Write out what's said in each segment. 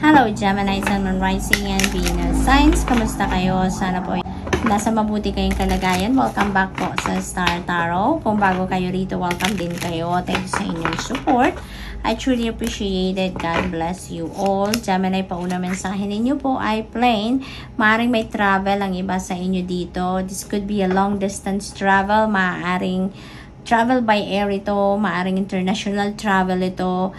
Hello Gemini, Sun, Moon, Rising, and Venus signs. Kamusta kayo? Sana po nasa mabuti kayong kalagayan. Welcome back po sa Star Tarot. Kung bago kayo rito, welcome din kayo. Thank you sa inyong support. I truly appreciate it. God bless you all. Gemini, pauna mensahe ninyo po ay plain. Maaring may travel ang iba sa inyo dito. This could be a long distance travel. Maaring travel by air ito, maaring international travel ito,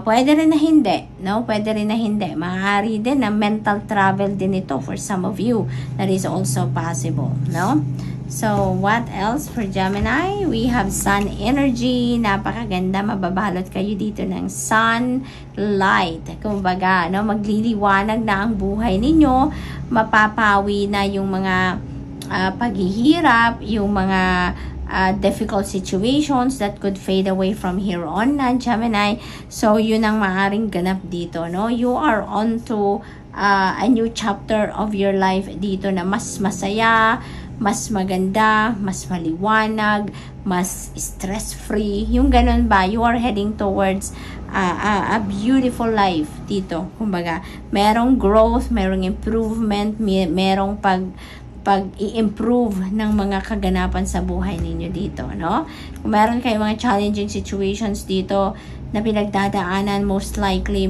pwede rin na hindi, no? Pwede rin na hindi. Maaari din na mental travel din ito for some of you. That is also possible, no? So, what else for Gemini? We have sun energy. Napakaganda. Mababalot kayo dito ng sunlight. Kumbaga, no? Magliliwanag na ang buhay ninyo. Mapapawi na yung mga paghihirap, yung mga difficult situations that could fade away from here on na Gemini. So, yun ang maaring ganap dito, no? You are on to a new chapter of your life dito na mas masaya, mas maganda, mas maliwanag, mas stress-free. Yung ganun ba? You are heading towards a beautiful life dito. Kumbaga, merong growth, merong improvement, merong pag-i-improve ng mga kaganapan sa buhay ninyo dito, no? Kung meron kayong mga challenging situations dito na pinagdadaanan, most likely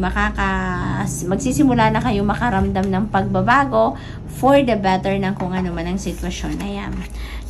magsisimula na kayo makaramdam ng pagbabago for the better ng kung ano man ang sitwasyon na yan.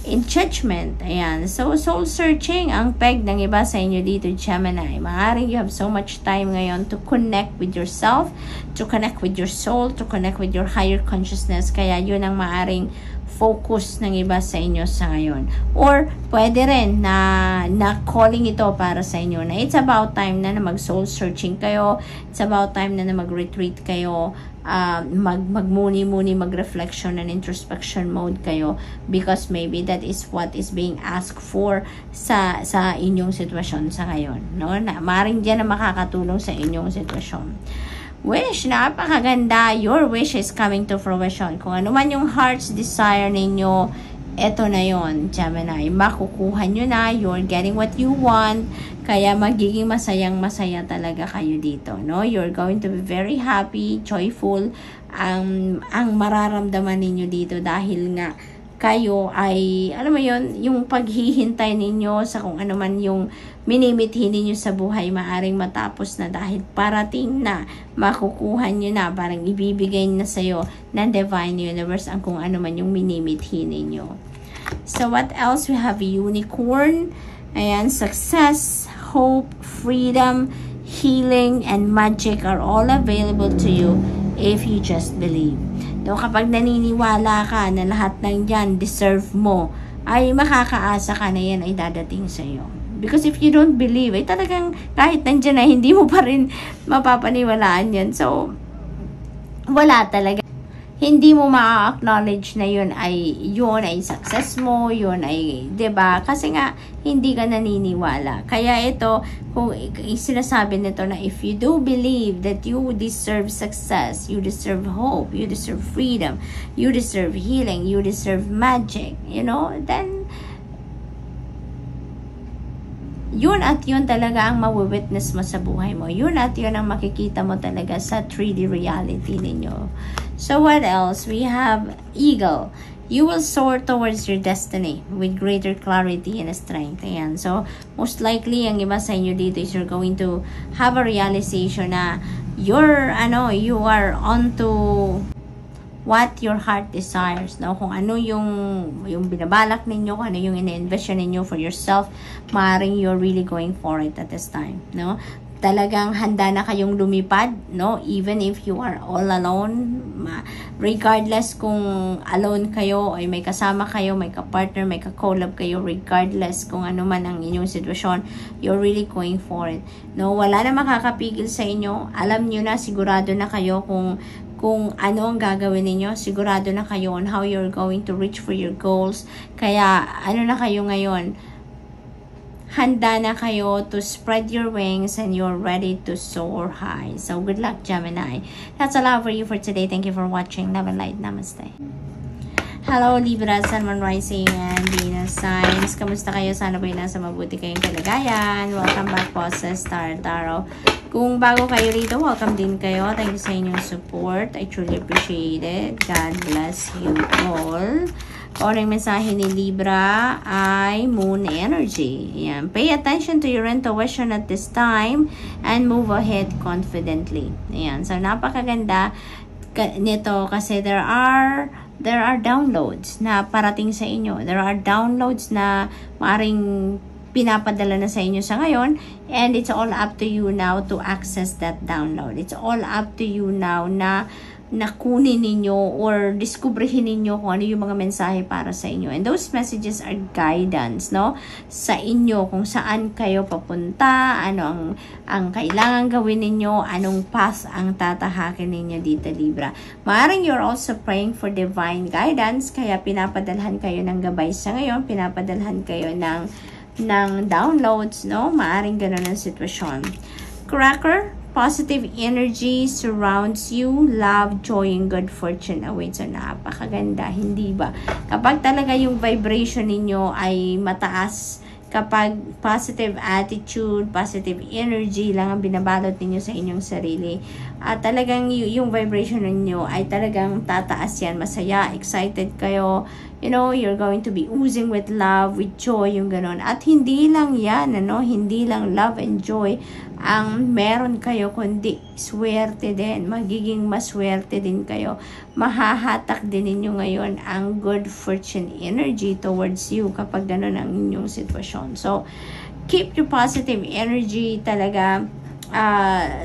In judgment, ayan. So, soul searching ang peg ng iba sa inyo dito, Gemini. Maaring you have so much time ngayon to connect with yourself, to connect with your soul, to connect with your higher consciousness. Kaya yun ang maaring focus ng iba sa inyo sa ngayon. Or, pwede rin na calling ito para sa inyo na it's about time na mag-soul searching kayo. It's about time na mag-retreat kayo. Magmuni-muni, mag-reflection and introspection mode kayo because maybe that is what is being asked for sa inyong sitwasyon sa ngayon, no? Na maring diyan na makakatulong sa inyong sitwasyon. Wish, napakaganda. Your wish is coming to fruition. Kung ano man yung heart's desire ninyo, eto na yon, Gemini. Makukuha nyo na. You're getting what you want. Kaya magiging masayang-masaya talaga kayo dito, no? You're going to be very happy, joyful. Ang mararamdaman ninyo dito dahil nga kayo ay, alam mo yon, yung paghihintay ninyo sa kung ano man yung minimithi ninyo sa buhay, maaring matapos na dahil parating na, makukuha nyo na, parang ibibigay na sa'yo ng Divine Universe ang kung ano man yung minimithi ninyo. So, what else? We have Unicorn. Ayan, success, hope, freedom, healing, and magic are all available to you if you just believe. No, kapag naniniwala ka na lahat ng yan deserve mo, ay makakaasa ka na yan ay dadating sa iyo. Because if you don't believe, ay talagang kahit nandyan na hindi mo pa rin mapapaniwalaan yan. So, wala talaga. Hindi mo ma-acknowledge na yun ay success mo, yun ay, 'di ba? Kasi nga hindi ka naniniwala. Kaya ito, kung sinasabi nito na if you do believe that you deserve success, you deserve hope, you deserve freedom, you deserve healing, you deserve magic, you know, then yun at yun talaga ang mawitness mo sa buhay mo. Yun at yun ang makikita mo talaga sa 3D reality ninyo. So what else? We have Eagle. You will soar towards your destiny with greater clarity and strength. Ayan. So, most likely, ang iba sa inyo dito is you're going to have a realization na you are on to what your heart desires, no? Kung ano yung binabalak ninyo, kung ano yung ina-envision ninyo for yourself, maaaring you're really going for it at this time, no? Talagang handa na kayong lumipad, no? Even if you are all alone, regardless kung alone kayo, ay may kasama kayo, may ka-partner, may ka-collab kayo, regardless kung ano man ang inyong sitwasyon, you're really going for it, no? Wala na makakapigil sa inyo. Alam nyo na, sigurado na kayo kung ano ang gagawin ninyo, sigurado na kayo on how you're going to reach for your goals. Kaya, ano na kayo ngayon? Handa na kayo to spread your wings and you're ready to soar high. So, good luck, Gemini. That's all for you for today. Thank you for watching. Love and light. Namaste. Hello Libra, Sun, Moon, Rising, and Venus signs. Kamusta kayo? Sana po nasa mabuti kayong kalagayan. Welcome back po sa Star Tarot. Kung bago kayo rito, welcome din kayo. Thank you sa inyong support. I truly appreciate it. God bless you all. Kung ang mensahe ni Libra ay Moon Energy. Ayan. Pay attention to your intuition at this time and move ahead confidently. Ayan. So, napakaganda nito kasi there are downloads na parating sa inyo. There are downloads na maaring pinapadala na sa inyo sa ngayon, and it's all up to you now to access that download. It's all up to you now na kunin ninyo or diskubrihin ninyo kung ano yung mga mensahe para sa inyo. And those messages are guidance, no? Sa inyo, kung saan kayo papunta, ano ang kailangan gawin ninyo, anong path ang tatahakin ninyo dito, Libra. Maaaring you're also praying for divine guidance, kaya pinapadalhan kayo ng gabay sa ngayon, pinapadalhan kayo ng downloads, no? Maaaring ganun ang sitwasyon. Cracker, positive energy surrounds you, love, joy, and good fortune awaits. So, napakaganda, hindi ba? Kapag talaga yung vibration ninyo ay mataas, kapag positive attitude, positive energy lang ang binabalot ninyo sa inyong sarili, at talagang yung vibration ninyo ay talagang tataas yan, masaya, excited kayo, you know, you're going to be oozing with love, with joy, yung ganon. At hindi lang yan, ano, hindi lang love and joy ang meron kayo, kundi swerte din, magiging maswerte din kayo. Mahahatak din ninyo ngayon ang good fortune energy towards you kapag ganon ang inyong sitwasyon. So, keep your positive energy talaga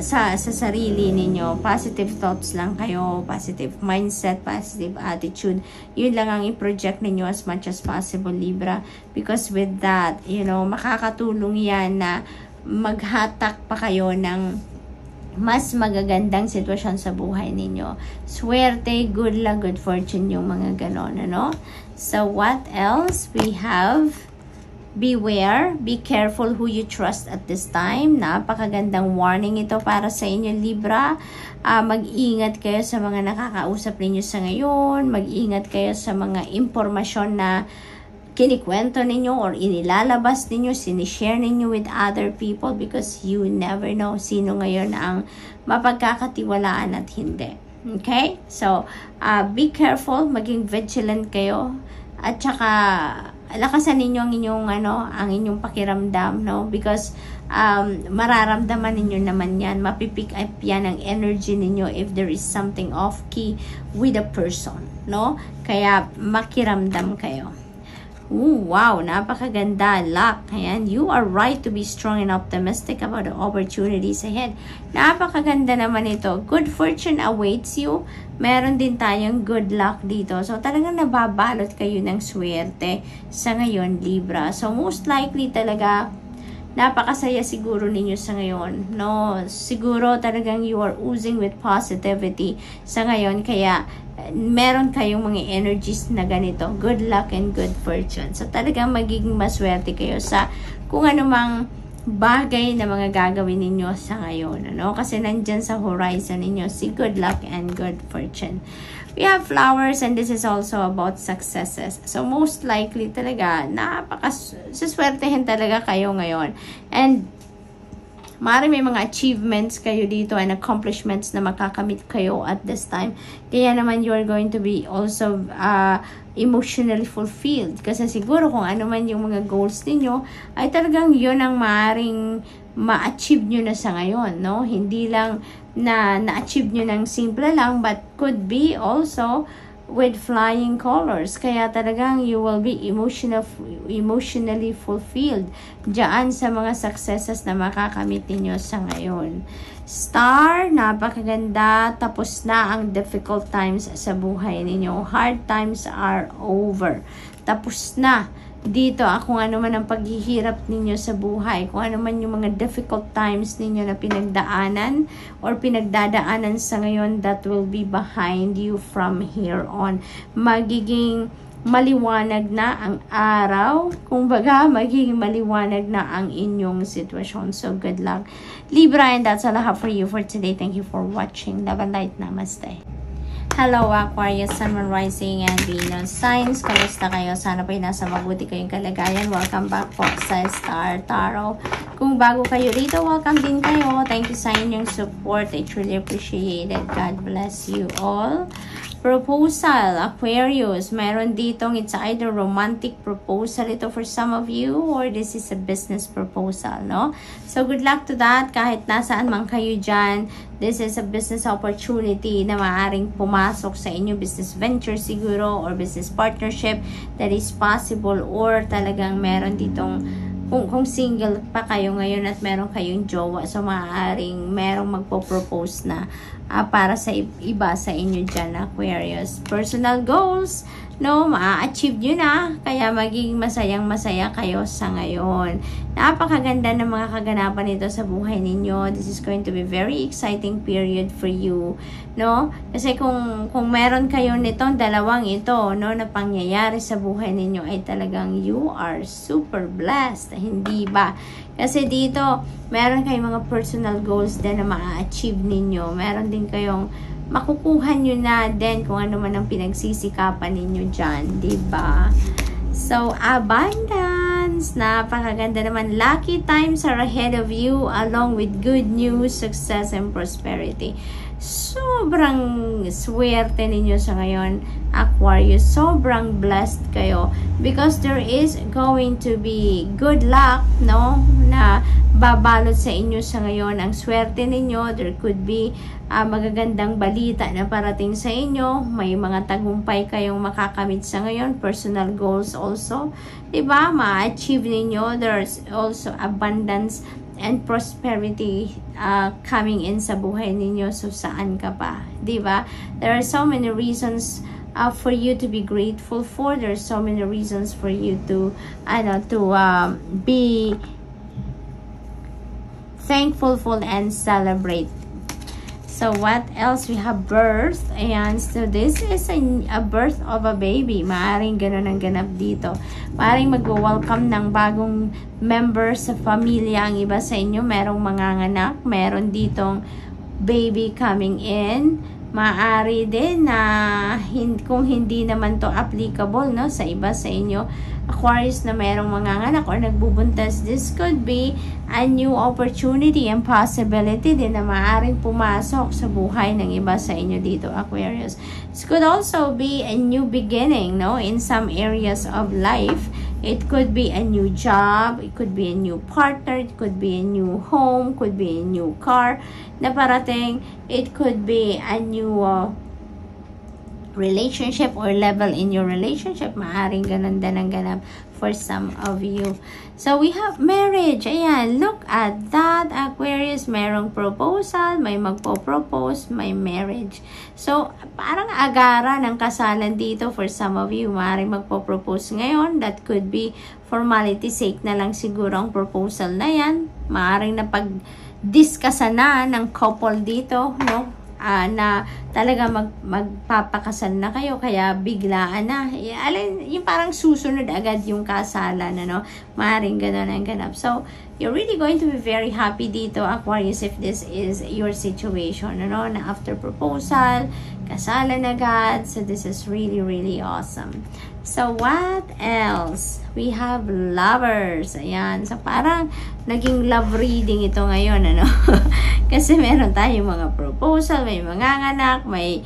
sa sarili ninyo. Positive thoughts lang kayo, positive mindset, positive attitude. Yun lang ang i-project ninyo as much as possible, Libra. Because with that, you know, makakatulong yan na maghatak pa kayo ng mas magagandang sitwasyon sa buhay ninyo. Swerte, good luck, good fortune, yung mga ganon, ano? So, what else? We have beware, be careful who you trust at this time. Napakagandang warning ito para sa inyo, Libra. Mag-ingat kayo sa mga nakakausap ninyo sa ngayon. Mag-ingat kayo sa mga impormasyon na kinikwento ninyo or inilalabas ninyo, sinishare ninyo with other people, because you never know sino ngayon ang mapagkakatiwalaan at hindi. Okay? So, be careful, maging vigilant kayo, at saka lakasan ninyo ang inyong pakiramdam, no? Because mararamdaman ninyo naman yan, mapipick up yan ang energy ninyo if there is something off key with a person, no? Kaya makiramdam kayo. Ooh, wow, napakaganda. Luck. Ayan, you are right to be strong and optimistic about the opportunities ahead. Napakaganda naman ito. Good fortune awaits you. Meron din tayong good luck dito. So, talagang nababalot kayo ng swerte sa ngayon, Libra. So, most likely talaga, napakasaya siguro ninyo sa ngayon, no? Siguro talagang you are oozing with positivity sa ngayon, kaya meron kayong mga energies na ganito, good luck and good fortune. So, talagang magiging maswerte kayo sa kung anumang bagay na mga gagawin ninyo sa ngayon, ano? Kasi nandyan sa horizon ninyo si good luck and good fortune. We have flowers, and this is also about successes. So, most likely talaga, napakasaswertehin talaga kayo ngayon. And maaari may mga achievements kayo dito and accomplishments na makakamit kayo at this time. Kaya naman you are going to be also emotionally fulfilled. Kasi siguro kung ano man yung mga goals ninyo, ay talagang yun ang maaaring ma-achieve nyo na sa ngayon, no? Hindi lang na-achieve nyo ng simple lang, but could be also with flying colors. Kaya talagang you will be emotionally fulfilled diyan sa mga successes na makakamit niyo sa ngayon. Star, napakaganda. Tapos na ang difficult times sa buhay ninyo. Hard times are over. Tapos na dito kung ano man ang paghihirap ninyo sa buhay, kung ano man yung mga difficult times ninyo na pinagdaanan or pinagdadaanan sa ngayon, that will be behind you from here on. Magiging maliwanag na ang araw, kumbaga magiging maliwanag na ang inyong sitwasyon. So good luck, Libra, and that's all I have for you for today. Thank you for watching. Love and light. Namaste. Hello Aquarius, Sun, Moon, Rising, and Venus signs. Kamusta kayo? Sana po nasa mabuti kayong kalagayan. Welcome back po sa Star Tarot. Kung bago kayo dito, welcome din kayo. Thank you sa inyong support. I truly appreciate it. God bless you all. Proposal, Aquarius. Meron ditong it's either romantic proposal ito for some of you or this is a business proposal, no? So, good luck to that. Kahit nasaan man kayo dyan, this is a business opportunity na maaaring pumasok sa inyo business venture siguro or business partnership that is possible or talagang meron ditong kung single pa kayo ngayon at meron kayong jowa, so maaaring merong magpo-propose na para sa iba sa inyo dyan, Aquarius. Personal goals, no, ma-achieve nyo na, kaya maging masayang-masaya kayo sa ngayon. Napakaganda ng mga kaganapan nito sa buhay ninyo. This is going to be very exciting period for you, no? Kasi kung meron kayo nitong dalawang ito, no, na pangyayari sa buhay ninyo, ay talagang you are super blessed, hindi ba? Kasi dito, meron kayong mga personal goals din na ma-achieve ninyo. Meron din kayong makukuha nyo na din kung ano man ang pinagsisikapan ninyo dyan, diba? So, abundance. Napakaganda naman. Lucky times are ahead of you along with good news, success, and prosperity. Sobrang swerte ninyo sa ngayon, Aquarius. Sobrang blessed kayo because there is going to be good luck, no, na babalot sa inyo sa ngayon. Ang swerte ninyo, there could be magagandang balita na parating sa inyo. May mga tagumpay kayong makakamit sa ngayon. Personal goals also, diba? Ma-achieve ninyo. There's also abundance and prosperity coming in sa buhay ninyo. So, saan ka pa? Diba? There are so many reasons for you to be grateful for. There are so many reasons for you to be thankful for and celebrate. So, what else? We have birth. And so, this is a birth of a baby. Maaring ganun ang ganap dito. Maaring mag-welcome ng bagong member sa pamilya. Ang iba sa inyo, merong manganganak. Meron ditong baby coming in. Maari din na kung hindi naman to applicable, no, sa iba sa inyo, Aquarius, na merong manganganak or nagbubuntas, this could be a new opportunity and possibility din na maaaring pumasok sa buhay ng iba sa inyo dito, Aquarius. This could also be a new beginning, no, in some areas of life. It could be a new job, it could be a new partner, it could be a new home, could be a new car na parating, it could be a new relationship or level in your relationship. Maaring ganun din ang ganap for some of you. So, we have marriage. Ayan, look at that, Aquarius. Merong proposal, may magpo-propose, may marriage. So, parang agara ng kasalan dito for some of you. Maaring magpo-propose ngayon. That could be formality sake na lang siguro ang proposal na yan. Maaring napag-discussan na ng couple dito, no? Na talaga magpapakasal na kayo, kaya biglaan na. Yung parang susunod agad yung kasalan, ano? Maaaring ganun ang ganap. So, you're really going to be very happy dito, Aquarius, if this is your situation, ano? Na after proposal, kasalan agad. So, this is really, really awesome. So, what else? We have lovers. Ayan. So, parang naging love reading ito ngayon, ano? Kasi meron tayong mga proposal, may manganganak, may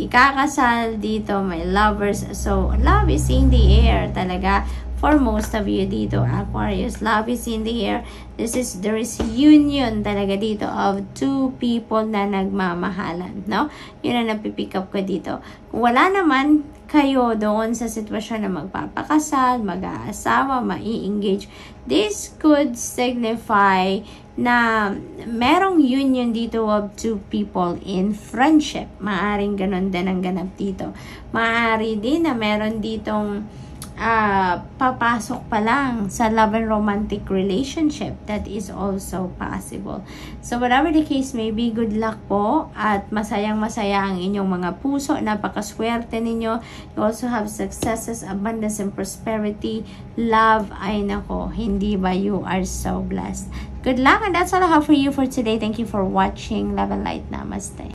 kakasal dito, may lovers. So, love is in the air talaga. For most of you dito, Aquarius, love is in the air. There is union talaga dito of two people na nagmamahalan, no? Yun ang napipick up ko dito. Kung wala naman kayo doon sa sitwasyon na magpapakasal, mag-aasawa, mai-engage, this could signify na merong union dito of two people in friendship. Maaring ganon din ang ganap dito. Maari din na meron ditong papasok pa lang sa love and romantic relationship. That is also possible. So, whatever the case may be, good luck po at masayang-masaya ang inyong mga puso. Napakaswerte ninyo. You also have successes, abundance, and prosperity. Love, ay nako, hindi ba you are so blessed. Good luck, and that's all I have for you for today. Thank you for watching. Love and light. Namaste.